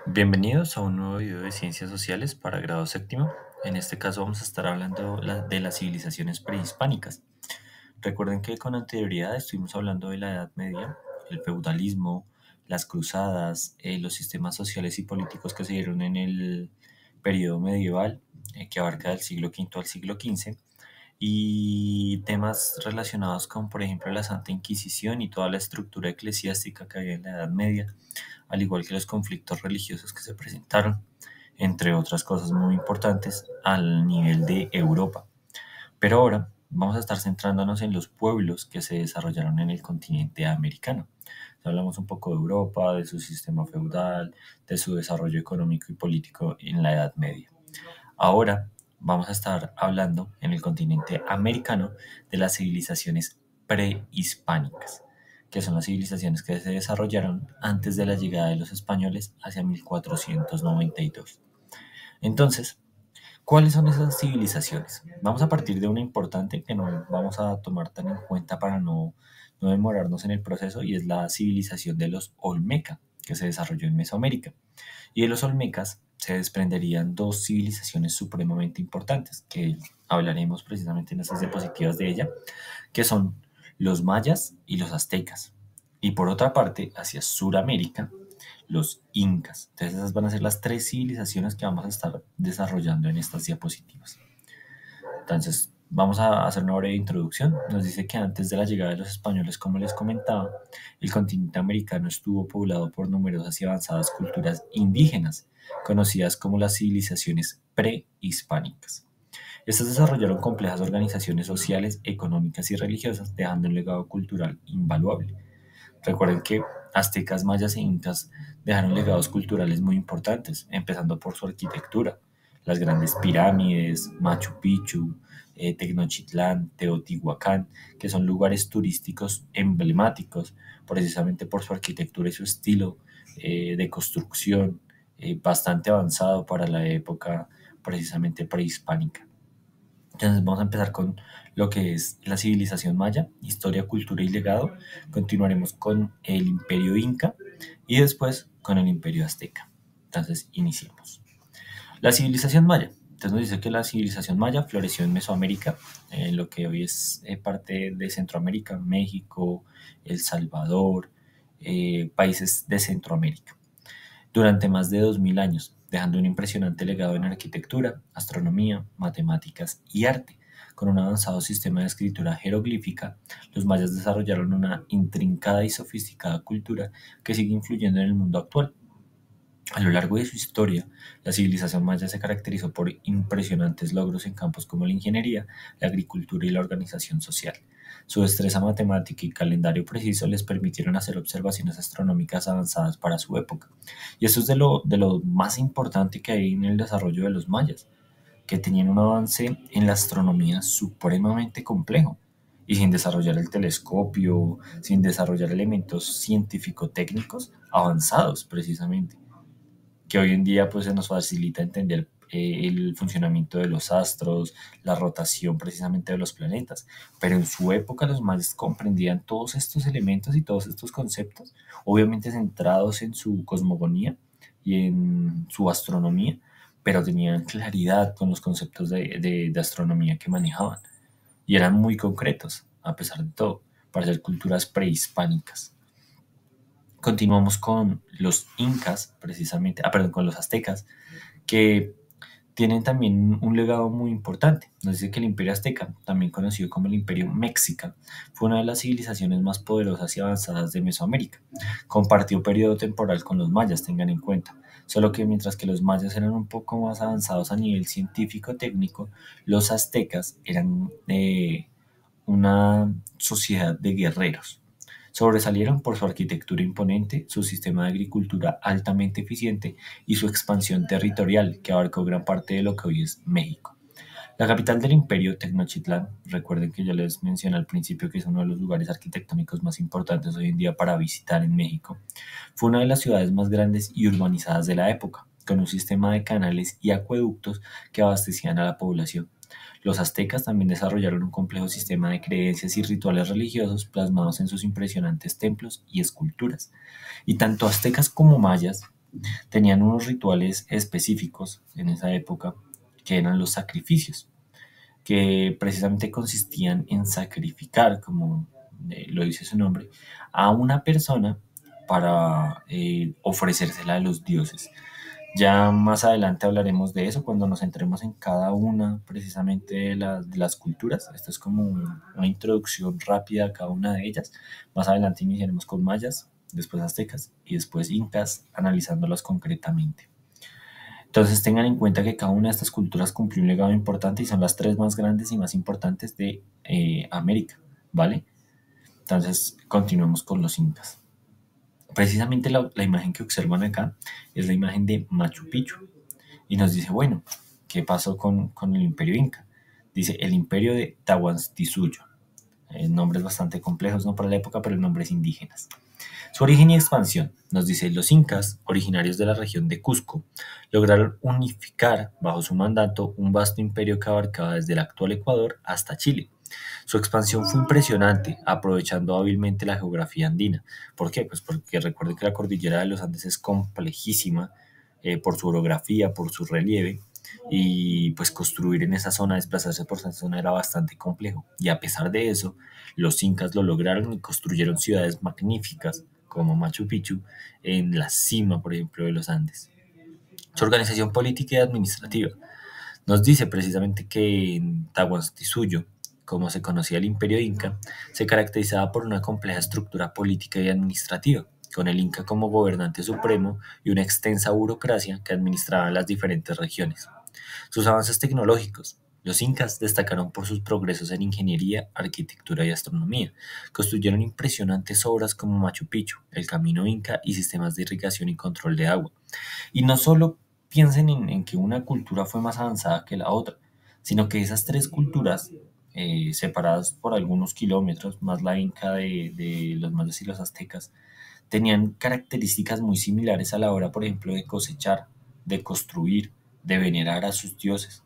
Bienvenidos a un nuevo video de Ciencias Sociales para grado séptimo. En este caso vamos a estar hablando de las civilizaciones prehispánicas. Recuerden que con anterioridad estuvimos hablando de la Edad Media, el feudalismo, las cruzadas, los sistemas sociales y políticos que se dieron en el periodo medieval, que abarca del siglo V al siglo XV, y temas relacionados con, por ejemplo, la Santa Inquisición y toda la estructura eclesiástica que había en la Edad Media, al igual que los conflictos religiosos que se presentaron, entre otras cosas muy importantes, al nivel de Europa. Pero ahora vamos a estar centrándonos en los pueblos que se desarrollaron en el continente americano. Hablamos un poco de Europa, de su sistema feudal, de su desarrollo económico y político en la Edad Media. Ahora vamos a estar hablando en el continente americano de las civilizaciones prehispánicas, que son las civilizaciones que se desarrollaron antes de la llegada de los españoles hacia 1492. Entonces, ¿cuáles son esas civilizaciones? Vamos a partir de una importante que no vamos a tomar tan en cuenta para no demorarnos en el proceso, y es la civilización de los Olmeca, que se desarrolló en Mesoamérica. Y de los Olmecas se desprenderían dos civilizaciones supremamente importantes, que hablaremos precisamente en estas diapositivas de ella, que son los mayas y los aztecas. Y por otra parte, hacia Sudamérica, los incas. Entonces esas van a ser las tres civilizaciones que vamos a estar desarrollando en estas diapositivas. Entonces, vamos a hacer una breve introducción. Nos dice que antes de la llegada de los españoles, como les comentaba, el continente americano estuvo poblado por numerosas y avanzadas culturas indígenas, conocidas como las civilizaciones prehispánicas. Estas desarrollaron complejas organizaciones sociales, económicas y religiosas, dejando un legado cultural invaluable. Recuerden que aztecas, mayas e incas dejaron legados culturales muy importantes, empezando por su arquitectura, las grandes pirámides, Machu Picchu, Tenochtitlán, Teotihuacán, que son lugares turísticos emblemáticos precisamente por su arquitectura y su estilo de construcción bastante avanzado para la época precisamente prehispánica. Entonces vamos a empezar con lo que es la civilización maya, historia, cultura y legado. Continuaremos con el imperio inca y después con el imperio azteca. Entonces iniciemos. La civilización maya. Entonces nos dice que la civilización maya floreció en Mesoamérica, en lo que hoy es parte de Centroamérica, México, El Salvador, países de Centroamérica, durante más de 2000 años, dejando un impresionante legado en arquitectura, astronomía, matemáticas y arte. Con un avanzado sistema de escritura jeroglífica, los mayas desarrollaron una intrincada y sofisticada cultura que sigue influyendo en el mundo actual. A lo largo de su historia, la civilización maya se caracterizó por impresionantes logros en campos como la ingeniería, la agricultura y la organización social. Su destreza matemática y calendario preciso les permitieron hacer observaciones astronómicas avanzadas para su época. Y eso es de lo más importante que hay en el desarrollo de los mayas, que tenían un avance en la astronomía supremamente complejo. Y sin desarrollar el telescopio, sin desarrollar elementos científico-técnicos avanzados precisamente, que hoy en día pues se nos facilita entender el funcionamiento de los astros, la rotación precisamente de los planetas. Pero en su época los mayas comprendían todos estos elementos y todos estos conceptos, obviamente centrados en su cosmogonía y en su astronomía, pero tenían claridad con los conceptos de astronomía que manejaban y eran muy concretos, a pesar de todo, para ser culturas prehispánicas. Continuamos con los incas, precisamente, perdón, con los aztecas, que tienen también un legado muy importante. Nos dice que el imperio azteca, también conocido como el imperio mexica, fue una de las civilizaciones más poderosas y avanzadas de Mesoamérica. Compartió periodo temporal con los mayas, tengan en cuenta. Solo que mientras que los mayas eran un poco más avanzados a nivel científico-técnico, los aztecas eran una sociedad de guerreros. Sobresalieron por su arquitectura imponente, su sistema de agricultura altamente eficiente y su expansión territorial, que abarcó gran parte de lo que hoy es México. La capital del imperio, Tenochtitlán, recuerden que ya les mencioné al principio que es uno de los lugares arquitectónicos más importantes hoy en día para visitar en México, fue una de las ciudades más grandes y urbanizadas de la época, con un sistema de canales y acueductos que abastecían a la población. Los aztecas también desarrollaron un complejo sistema de creencias y rituales religiosos plasmados en sus impresionantes templos y esculturas. Y tanto aztecas como mayas tenían unos rituales específicos en esa época que eran los sacrificios, que precisamente consistían en sacrificar, como lo dice su nombre, a una persona para ofrecérsela a los dioses. Ya más adelante hablaremos de eso cuando nos entremos en cada una precisamente de las culturas. Esto es como una introducción rápida a cada una de ellas. Más adelante iniciaremos con mayas, después aztecas y después incas, analizándolas concretamente. Entonces tengan en cuenta que cada una de estas culturas cumplió un legado importante y son las tres más grandes y más importantes de América, ¿vale? Entonces continuemos con los incas. Precisamente la imagen que observan acá es la imagen de Machu Picchu y nos dice, bueno, ¿qué pasó con el imperio inca? Dice el imperio de Tahuantinsuyo. Nombres bastante complejos, no para la época, pero nombres indígenas. Su origen y expansión, nos dice, los incas, originarios de la región de Cusco, lograron unificar bajo su mandato un vasto imperio que abarcaba desde el actual Ecuador hasta Chile. Su expansión fue impresionante, aprovechando hábilmente la geografía andina. ¿Por qué? Pues porque recuerden que la cordillera de los Andes es complejísima por su orografía, por su relieve, y pues construir en esa zona, desplazarse por esa zona era bastante complejo. Y a pesar de eso, los incas lo lograron y construyeron ciudades magníficas como Machu Picchu en la cima, por ejemplo, de los Andes. Su organización política y administrativa nos dice precisamente que en Tahuantinsuyo, como se conocía el imperio inca, se caracterizaba por una compleja estructura política y administrativa, con el inca como gobernante supremo y una extensa burocracia que administraba las diferentes regiones. Sus avances tecnológicos. Los incas destacaron por sus progresos en ingeniería, arquitectura y astronomía. Construyeron impresionantes obras como Machu Picchu, el Camino Inca y sistemas de irrigación y control de agua. Y no solo piensen en que una cultura fue más avanzada que la otra, sino que esas tres culturas, separadas por algunos kilómetros, más la inca de los mayas y los aztecas, tenían características muy similares a la hora, por ejemplo, de cosechar, de construir, de venerar a sus dioses.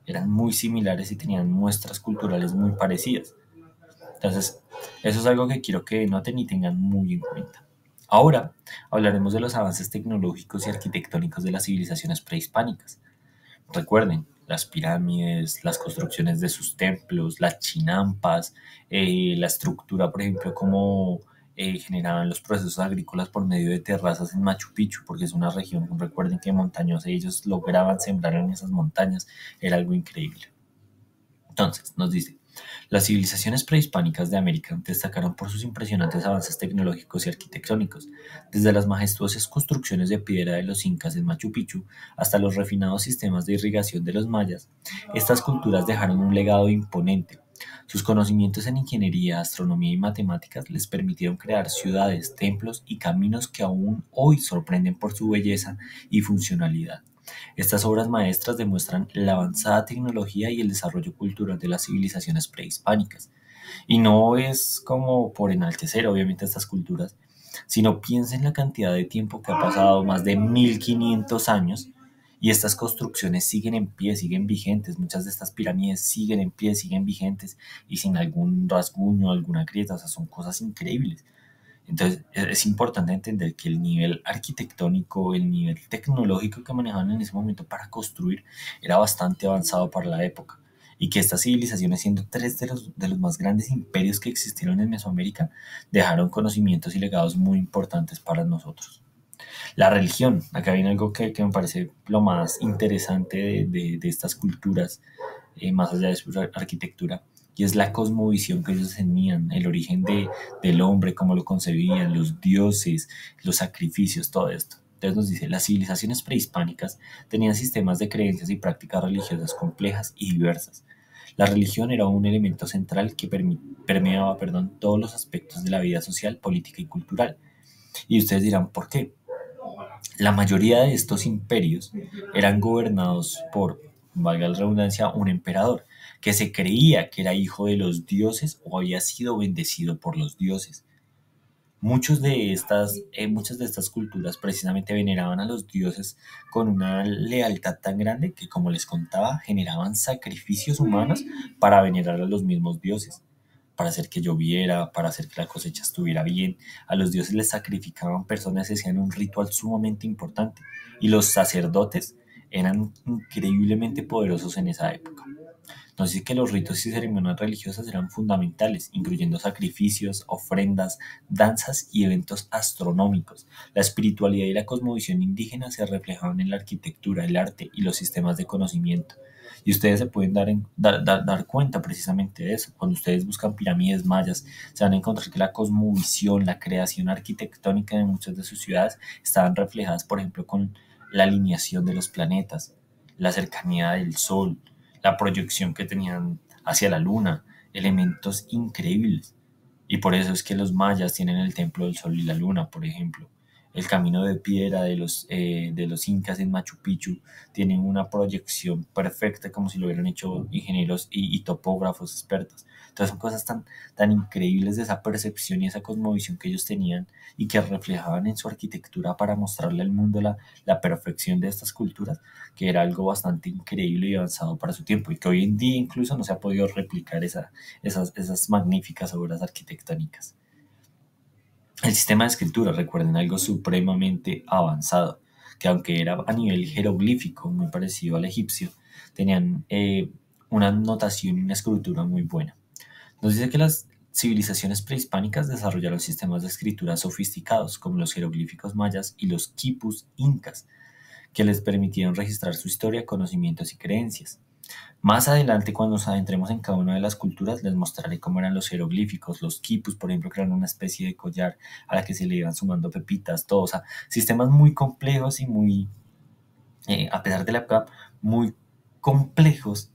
Eran muy similares y tenían muestras culturales muy parecidas. Entonces, eso es algo que quiero que noten y tengan muy en cuenta. Ahora hablaremos de los avances tecnológicos y arquitectónicos de las civilizaciones prehispánicas. Recuerden, las pirámides, las construcciones de sus templos, las chinampas, la estructura, por ejemplo, cómo generaban los procesos agrícolas por medio de terrazas en Machu Picchu, porque es una región, recuerden que montañosa, ellos lograban sembrar en esas montañas, era algo increíble. Entonces, nos dice, las civilizaciones prehispánicas de América destacaron por sus impresionantes avances tecnológicos y arquitectónicos, desde las majestuosas construcciones de piedra de los incas en Machu Picchu hasta los refinados sistemas de irrigación de los mayas. Estas culturas dejaron un legado imponente. Sus conocimientos en ingeniería, astronomía y matemáticas les permitieron crear ciudades, templos y caminos que aún hoy sorprenden por su belleza y funcionalidad. Estas obras maestras demuestran la avanzada tecnología y el desarrollo cultural de las civilizaciones prehispánicas. Y no es como por enaltecer, obviamente, estas culturas, sino piensa en la cantidad de tiempo que ha pasado, más de 1500 años, y estas construcciones siguen en pie, siguen vigentes. Muchas de estas pirámides siguen en pie, siguen vigentes y sin algún rasguño, alguna grieta, o sea, son cosas increíbles. Entonces, es importante entender que el nivel arquitectónico, el nivel tecnológico que manejaban en ese momento para construir era bastante avanzado para la época. Y que estas civilizaciones, siendo tres de los más grandes imperios que existieron en Mesoamérica, dejaron conocimientos y legados muy importantes para nosotros. La religión, acá viene algo que me parece lo más interesante de estas culturas, más allá de su arquitectura, y es la cosmovisión que ellos tenían, el origen del hombre, cómo lo concebían, los dioses, los sacrificios, todo esto. Entonces nos dice, las civilizaciones prehispánicas tenían sistemas de creencias y prácticas religiosas complejas y diversas. La religión era un elemento central que permeaba, todos los aspectos de la vida social, política y cultural. Y ustedes dirán, ¿por qué? La mayoría de estos imperios eran gobernados por, valga la redundancia, un emperador que se creía que era hijo de los dioses o había sido bendecido por los dioses. Muchas de estas culturas precisamente veneraban a los dioses con una lealtad tan grande que, como les contaba, generaban sacrificios humanos para venerar a los mismos dioses. para hacer que lloviera, para hacer que la cosecha estuviera bien. A los dioses les sacrificaban personas y hacían un ritual sumamente importante. Y los sacerdotes eran increíblemente poderosos en esa época. Entonces que los ritos y ceremonias religiosas eran fundamentales, incluyendo sacrificios, ofrendas, danzas y eventos astronómicos. La espiritualidad y la cosmovisión indígena se reflejaban en la arquitectura, el arte y los sistemas de conocimiento. Y ustedes se pueden dar cuenta precisamente de eso. Cuando ustedes buscan pirámides mayas, se van a encontrar que la cosmovisión, la creación arquitectónica de muchas de sus ciudades estaban reflejadas, por ejemplo, con la alineación de los planetas, la cercanía del sol, la proyección que tenían hacia la luna, elementos increíbles. Y por eso es que los mayas tienen el templo del sol y la luna, por ejemplo. El camino de piedra de los incas en Machu Picchu tienen una proyección perfecta como si lo hubieran hecho ingenieros y topógrafos expertos. Entonces son cosas tan increíbles de esa percepción y esa cosmovisión que ellos tenían y que reflejaban en su arquitectura para mostrarle al mundo la perfección de estas culturas, que era algo bastante increíble y avanzado para su tiempo y que hoy en día incluso no se ha podido replicar esas magníficas obras arquitectónicas. El sistema de escritura, recuerden, algo supremamente avanzado, que aunque era a nivel jeroglífico, muy parecido al egipcio, tenían una notación y una escritura muy buena. Nos dice que las civilizaciones prehispánicas desarrollaron sistemas de escritura sofisticados, como los jeroglíficos mayas y los quipus incas, que les permitieron registrar su historia, conocimientos y creencias. Más adelante, cuando nos adentremos en cada una de las culturas, les mostraré cómo eran los jeroglíficos, los quipus, por ejemplo, que eran una especie de collar a la que se le iban sumando pepitas, todo, o sea, sistemas muy complejos y muy, a pesar de la época, muy complejos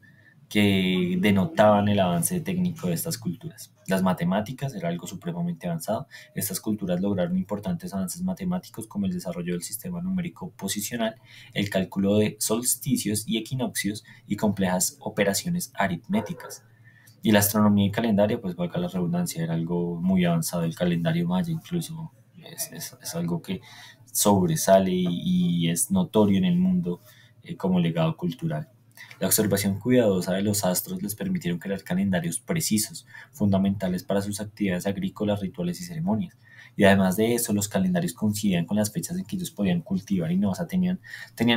que denotaban el avance técnico de estas culturas. Las matemáticas era algo supremamente avanzado. Estas culturas lograron importantes avances matemáticos como el desarrollo del sistema numérico posicional, el cálculo de solsticios y equinoccios y complejas operaciones aritméticas. Y la astronomía y calendario, pues valga la redundancia, era algo muy avanzado. El calendario maya incluso es algo que sobresale y es notorio en el mundo como legado cultural. La observación cuidadosa de los astros les permitieron crear calendarios precisos, fundamentales para sus actividades agrícolas, rituales y ceremonias. Y además de eso, los calendarios coincidían con las fechas en que ellos podían cultivar y no, o sea, tenían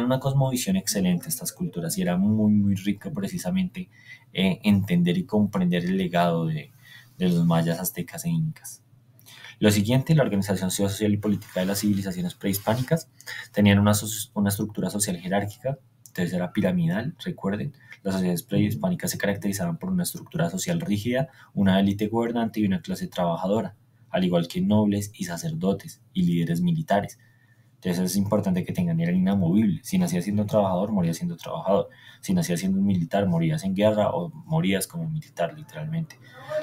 una cosmovisión excelente estas culturas y era muy rico precisamente entender y comprender el legado de los mayas, aztecas e incas. Lo siguiente, la organización social y política de las civilizaciones prehispánicas tenían una estructura social jerárquica, entonces era piramidal, recuerden, las sociedades prehispánicas se caracterizaban por una estructura social rígida, una élite gobernante y una clase trabajadora, al igual que nobles y sacerdotes y líderes militares. Entonces es importante que tengan, eran inamovibles. Si nacías siendo trabajador, morías siendo trabajador. Si nacías siendo un militar, morías en guerra o morías como militar, literalmente.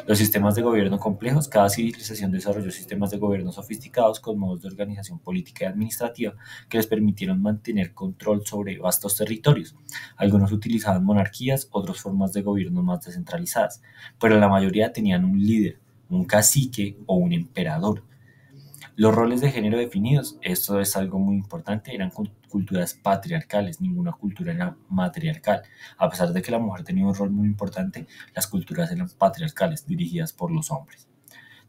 Los sistemas de gobierno complejos, cada civilización desarrolló sistemas de gobierno sofisticados con modos de organización política y administrativa que les permitieron mantener control sobre vastos territorios. Algunos utilizaban monarquías, otras formas de gobierno más descentralizadas, pero la mayoría tenían un líder, un cacique o un emperador. Los roles de género definidos, esto es algo muy importante, eran culturas patriarcales, ninguna cultura era matriarcal. A pesar de que la mujer tenía un rol muy importante, las culturas eran patriarcales, dirigidas por los hombres.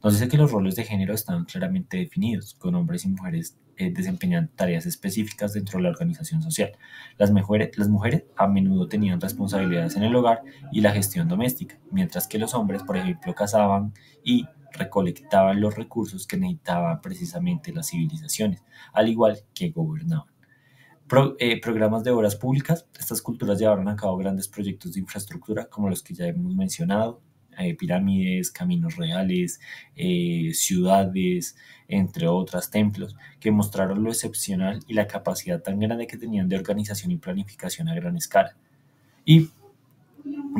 Nos dice que los roles de género estaban claramente definidos, con hombres y mujeres desempeñando tareas específicas dentro de la organización social. Las mujeres a menudo tenían responsabilidades en el hogar y la gestión doméstica, mientras que los hombres, por ejemplo, cazaban y recolectaban los recursos que necesitaban precisamente las civilizaciones, al igual que gobernaban. Programas de obras públicas. Estas culturas llevaron a cabo grandes proyectos de infraestructura como los que ya hemos mencionado, pirámides, caminos reales, ciudades, entre otras, templos, que mostraron lo excepcional y la capacidad tan grande que tenían de organización y planificación a gran escala. Y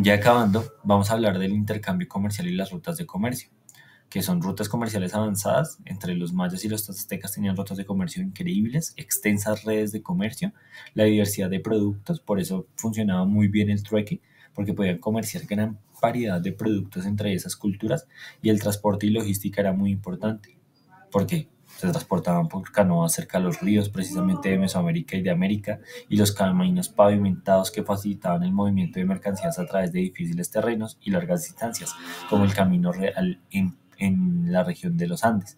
ya acabando, vamos a hablar del intercambio comercial y las rutas de comercio, que son rutas comerciales avanzadas. Entre los mayas y los aztecas tenían rutas de comercio increíbles, extensas redes de comercio, la diversidad de productos, por eso funcionaba muy bien el trueque, porque podían comerciar gran variedad de productos entre esas culturas y el transporte y logística era muy importante. ¿Por qué? Se transportaban por canoas cerca de los ríos, precisamente de Mesoamérica y de América, y los caminos pavimentados que facilitaban el movimiento de mercancías a través de difíciles terrenos y largas distancias, como el Camino Real en la región de los Andes.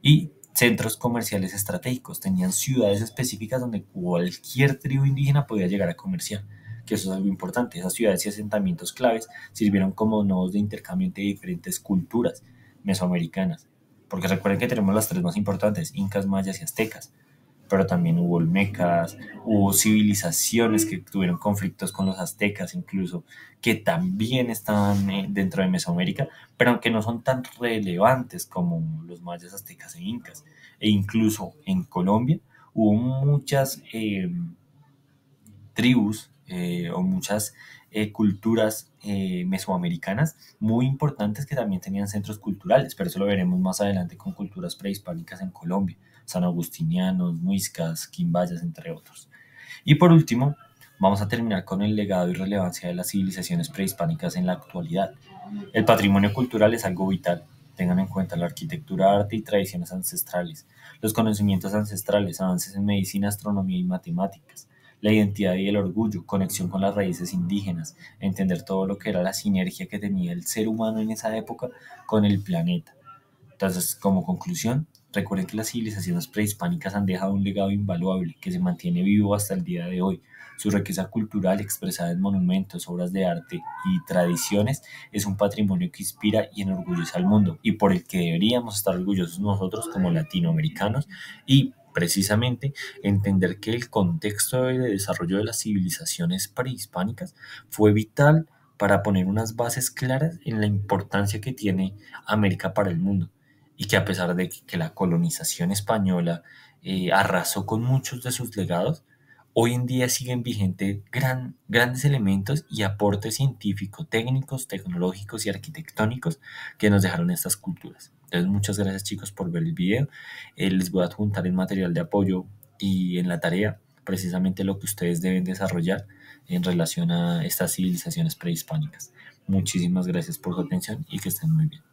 Y centros comerciales estratégicos, tenían ciudades específicas donde cualquier tribu indígena podía llegar a comerciar, que eso es algo importante. Esas ciudades y asentamientos claves sirvieron como nodos de intercambio entre diferentes culturas mesoamericanas, porque recuerden que tenemos las tres más importantes, incas, mayas y aztecas, pero también hubo olmecas, hubo civilizaciones que tuvieron conflictos con los aztecas incluso, que también estaban dentro de Mesoamérica, pero aunque no son tan relevantes como los mayas, aztecas e incas. E incluso en Colombia hubo muchas tribus o muchas culturas mesoamericanas muy importantes que también tenían centros culturales, pero eso lo veremos más adelante con culturas prehispánicas en Colombia, san agustinianos, muiscas, quimbayas, entre otros. Y por último, vamos a terminar con el legado y relevancia de las civilizaciones prehispánicas en la actualidad. El patrimonio cultural es algo vital. Tengan en cuenta la arquitectura, arte y tradiciones ancestrales, los conocimientos ancestrales, avances en medicina, astronomía y matemáticas, la identidad y el orgullo, conexión con las raíces indígenas, entender todo lo que era la sinergia que tenía el ser humano en esa época con el planeta. Entonces, como conclusión, recuerden que las civilizaciones prehispánicas han dejado un legado invaluable que se mantiene vivo hasta el día de hoy. Su riqueza cultural expresada en monumentos, obras de arte y tradiciones es un patrimonio que inspira y enorgullece al mundo y por el que deberíamos estar orgullosos nosotros como latinoamericanos y precisamente entender que el contexto de desarrollo de las civilizaciones prehispánicas fue vital para poner unas bases claras en la importancia que tiene América para el mundo y que a pesar de que la colonización española arrasó con muchos de sus legados, hoy en día siguen vigentes grandes elementos y aportes científicos, técnicos, tecnológicos y arquitectónicos que nos dejaron estas culturas. Entonces, muchas gracias chicos por ver el video. Les voy a adjuntar el material de apoyo y en la tarea precisamente lo que ustedes deben desarrollar en relación a estas civilizaciones prehispánicas. Muchísimas gracias por su atención y que estén muy bien.